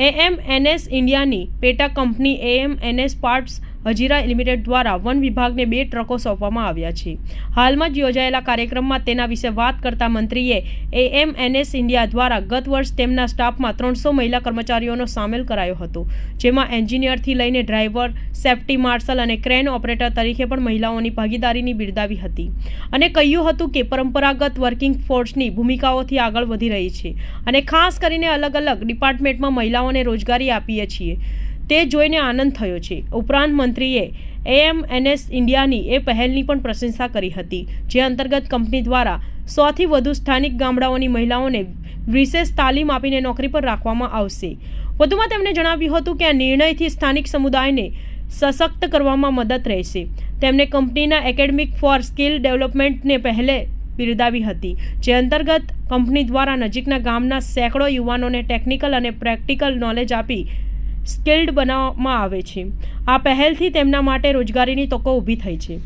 AMNS ઇન્ડિયાની પેટા company AMNS parts Hazira limited દ્વારા વન વિભાગને 2 ટ્રકો સોંપવામાં આવ્યા છે. હાલમાં જ યોજાયેલા કાર્યક્રમમાં તેના વિશે વાત કરતા મંત્રીએ એએમએનએસ ઇન્ડિયા દ્વારા ગત વર્ષ તેમના સ્ટાફમાં 300 મહિલા કર્મચારીઓનો સામેલ કરાયો હતો, જેમાં એન્જિનિયરથી લઈને ડ્રાઈવર, સેફ્ટી માર્શલ અને ક્રેન ઓપરેટર તરીકે પણ મહિલાઓની ભાગીદારીની બિરદાવી હતી અને કહ્યું હતું કે પરંપરાગત વર્કિંગ ફોર્સની ભૂમિકાઓથી આગળ વધી રહી છે અને ખાસ કરીને અલગ અલગ ડિપાર્ટમેન્ટમાં મહિલાઓને રોજગારી આપીએ છીએ તે જોઈને આનંદ થયો છે. ઉપરાંત મંત્રીએ એએમએનએસ ઇન્ડિયાની એ પહેલની પણ પ્રશંસા કરી હતી, જે અંતર્ગત કંપની દ્વારા 100થી વધુ સ્થાનિક ગામડાઓની મહિલાઓને વિશેષ તાલીમ આપીને નોકરી પર રાખવામાં આવશે. વધુમાં તેમણે જણાવ્યું હતું કે આ નિર્ણયથી સ્થાનિક સમુદાયને સશક્ત કરવામાં મદદ રહેશે. તેમણે કંપનીના એકેડેમિક ફોર સ્કિલ ડેવલપમેન્ટને પહેલે બિરદાવી હતી, જે અંતર્ગત કંપની દ્વારા નજીકના ગામના સેંકડો યુવાનોને ટેકનિકલ અને પ્રેક્ટિકલ નોલેજ આપી સ્કિલ્ડ બનાવવામાં આવે છે. આ પહેલથી તેમના માટે રોજગારીની તકો ઊભી થઈ છે.